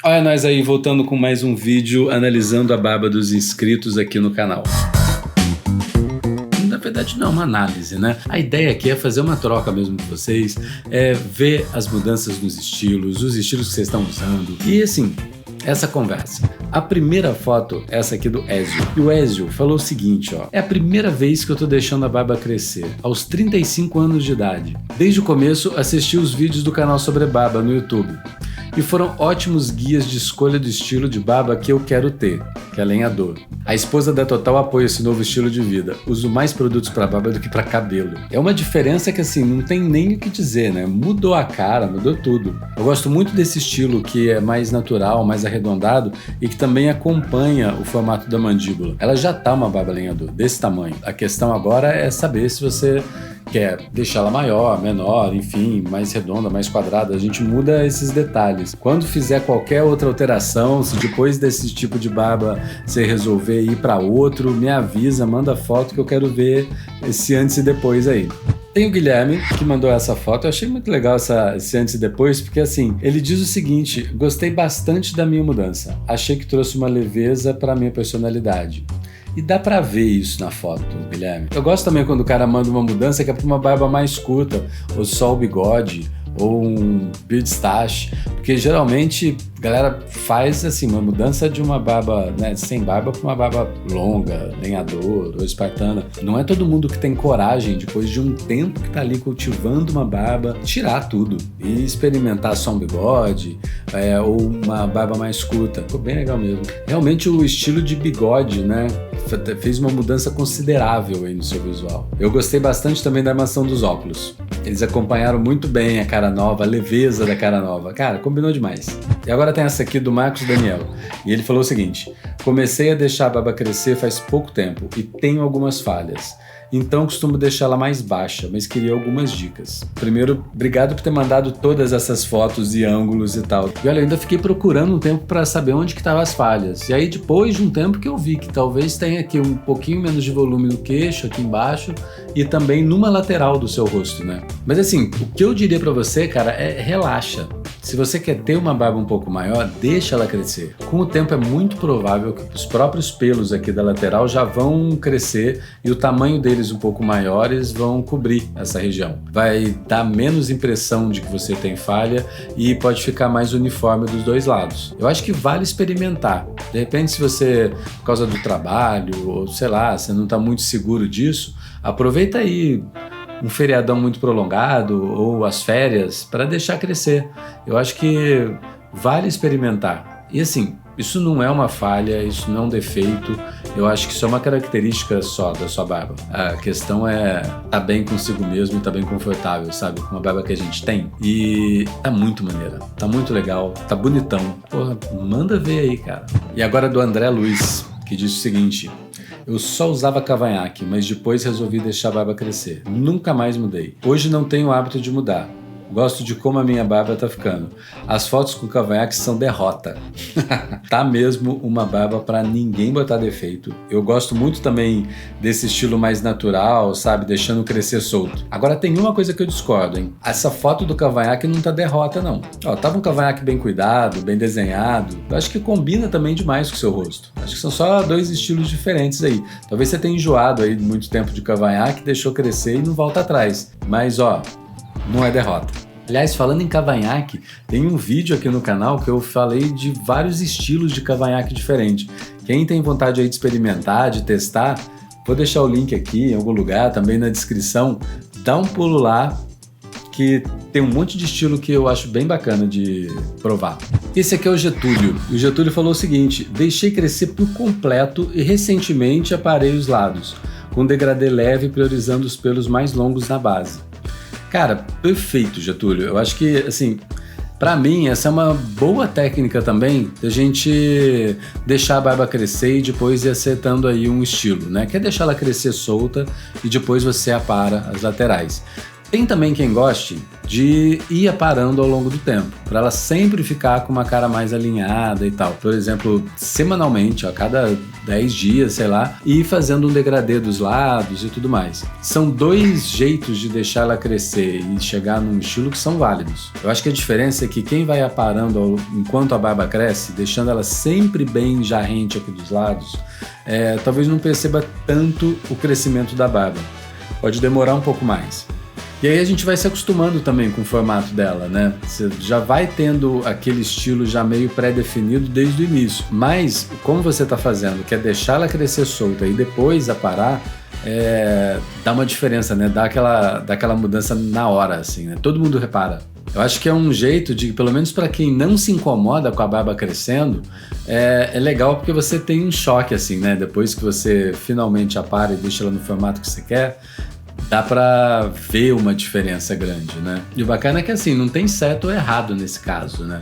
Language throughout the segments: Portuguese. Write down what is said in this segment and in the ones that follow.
Olha nós aí voltando com mais um vídeo analisando a barba dos inscritos aqui no canal. Na verdade não é uma análise, né? A ideia aqui é fazer uma troca mesmo com vocês, ver as mudanças nos estilos, os estilos que vocês estão usando e assim, essa conversa. A primeira foto, essa aqui do Ezio. E o Ezio falou o seguinte, ó: é a primeira vez que eu tô deixando a barba crescer, aos 35 anos de idade. Desde o começo assisti os vídeos do canal sobre barba no YouTube. E foram ótimos guias de escolha do estilo de barba que eu quero ter, que é lenhador. A esposa da Total apoia esse novo estilo de vida. Uso mais produtos para barba do que para cabelo. É uma diferença que assim, não tem nem o que dizer, né? Mudou a cara, mudou tudo. Eu gosto muito desse estilo que é mais natural, mais arredondado e que também acompanha o formato da mandíbula. Ela já tá uma barba lenhador, desse tamanho. A questão agora é saber se você quer deixá-la maior, menor, enfim, mais redonda, mais quadrada. A gente muda esses detalhes. Quando fizer qualquer outra alteração, se depois desse tipo de barba você resolver ir para outro, me avisa, manda foto que eu quero ver esse antes e depois aí. Tem o Guilherme, que mandou essa foto. Eu achei muito legal esse antes e depois, porque assim, ele diz o seguinte: gostei bastante da minha mudança. Achei que trouxe uma leveza para a minha personalidade. E dá pra ver isso na foto, Guilherme. Eu gosto também quando o cara manda uma mudança que é pra uma barba mais curta, ou só o bigode, ou um beard stache, porque geralmente a galera faz assim, uma mudança de uma barba, né, sem barba para uma barba longa, lenhador ou espartana. Não é todo mundo que tem coragem, depois de um tempo que tá ali cultivando uma barba, tirar tudo e experimentar só um bigode, ou uma barba mais curta. Ficou bem legal mesmo. Realmente o estilo de bigode, né, fez uma mudança considerável aí no seu visual. Eu gostei bastante também da armação dos óculos. Eles acompanharam muito bem a cara nova, a leveza da cara nova. Cara, combinou demais. E agora tem essa aqui do Marcos Daniel. E ele falou o seguinte: comecei a deixar a barba crescer faz pouco tempo e tenho algumas falhas. Então costumo deixá-la mais baixa, mas queria algumas dicas. Primeiro, obrigado por ter mandado todas essas fotos e ângulos e tal. E olha, eu ainda fiquei procurando um tempo para saber onde que estavam as falhas. E aí depois de um tempo que eu vi que talvez tenha aqui um pouquinho menos de volume no queixo, aqui embaixo, e também numa lateral do seu rosto, né? Mas assim, o que eu diria para você, cara, é relaxa. Se você quer ter uma barba um pouco maior, deixa ela crescer. Com o tempo é muito provável que os próprios pelos aqui da lateral já vão crescer e o tamanho deles um pouco maiores vão cobrir essa região. Vai dar menos impressão de que você tem falha e pode ficar mais uniforme dos dois lados. Eu acho que vale experimentar. De repente, se você, por causa do trabalho, ou sei lá, você não está muito seguro disso, aproveita aí um feriadão muito prolongado ou as férias para deixar crescer. Eu acho que vale experimentar. E assim, isso não é uma falha, isso não é um defeito. Eu acho que isso é uma característica só da sua barba. A questão é tá bem consigo mesmo e tá bem confortável, sabe? Com a barba que a gente tem. E tá muito maneira, tá muito legal, tá bonitão. Porra, manda ver aí, cara. E agora do André Luiz, que diz o seguinte: eu só usava cavanhaque, mas depois resolvi deixar a barba crescer. Nunca mais mudei. Hoje não tenho o hábito de mudar. Gosto de como a minha barba tá ficando. As fotos com cavanhaque são derrota. Tá mesmo uma barba pra ninguém botar defeito. Eu gosto muito também desse estilo mais natural, sabe? Deixando crescer solto. Agora tem uma coisa que eu discordo, hein? Essa foto do cavanhaque não tá derrota, não. Ó, tava um cavanhaque bem cuidado, bem desenhado. Eu acho que combina também demais com o seu rosto. Acho que são só dois estilos diferentes aí. Talvez você tenha enjoado aí muito tempo de cavanhaque, deixou crescer e não volta atrás. Mas, ó, não é derrota. Aliás, falando em cavanhaque, tem um vídeo aqui no canal que eu falei de vários estilos de cavanhaque diferente. Quem tem vontade aí de experimentar, de testar, vou deixar o link aqui em algum lugar, também na descrição. Dá um pulo lá, que tem um monte de estilo que eu acho bem bacana de provar. Esse aqui é o Getúlio. E o Getúlio falou o seguinte: deixei crescer por completo e recentemente aparei os lados, com degradê leve, priorizando os pelos mais longos na base. Cara, perfeito, Getúlio. Eu acho que, assim, pra mim, essa é uma boa técnica também da gente deixar a barba crescer e depois ir acertando aí um estilo, né? Que é deixar ela crescer solta e depois você apara as laterais. Tem também quem goste de ir aparando ao longo do tempo, para ela sempre ficar com uma cara mais alinhada e tal. Por exemplo, semanalmente, a cada 10 dias, sei lá, e ir fazendo um degradê dos lados e tudo mais. São 2 jeitos de deixar ela crescer e chegar num estilo que são válidos. Eu acho que a diferença é que quem vai aparando enquanto a barba cresce, deixando ela sempre bem jarrente aqui dos lados, talvez não perceba tanto o crescimento da barba. Pode demorar um pouco mais. E aí a gente vai se acostumando também com o formato dela, né? Você já vai tendo aquele estilo já meio pré-definido desde o início. Mas, como você está fazendo, que é deixar ela crescer solta e depois aparar, dá uma diferença, né? Dá aquela mudança na hora, assim, né? Todo mundo repara. Eu acho que é um jeito de, pelo menos para quem não se incomoda com a barba crescendo, é legal porque você tem um choque, assim, né? Depois que você finalmente apara e deixa ela no formato que você quer, dá pra ver uma diferença grande, né? E o bacana é que, assim, não tem certo ou errado nesse caso, né?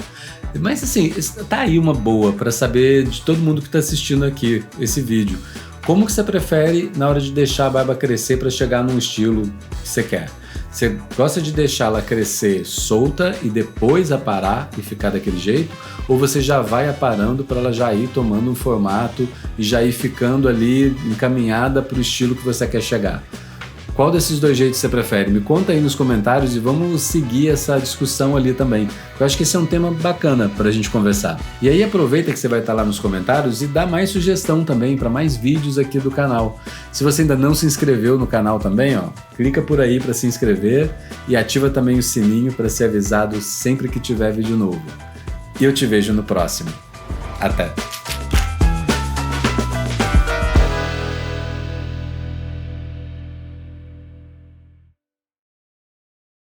Mas, assim, tá aí uma boa pra saber de todo mundo que tá assistindo aqui esse vídeo. Como que você prefere na hora de deixar a barba crescer pra chegar num estilo que você quer? Você gosta de deixá-la crescer solta e depois aparar e ficar daquele jeito? Ou você já vai aparando para ela já ir tomando um formato e já ir ficando ali encaminhada pro estilo que você quer chegar? Qual desses 2 jeitos você prefere? Me conta aí nos comentários e vamos seguir essa discussão ali também. Eu acho que esse é um tema bacana pra gente conversar. E aí aproveita que você vai estar lá nos comentários e dá mais sugestão também para mais vídeos aqui do canal. Se você ainda não se inscreveu no canal também, clica por aí para se inscrever e ativa também o sininho para ser avisado sempre que tiver vídeo novo. E eu te vejo no próximo. Até!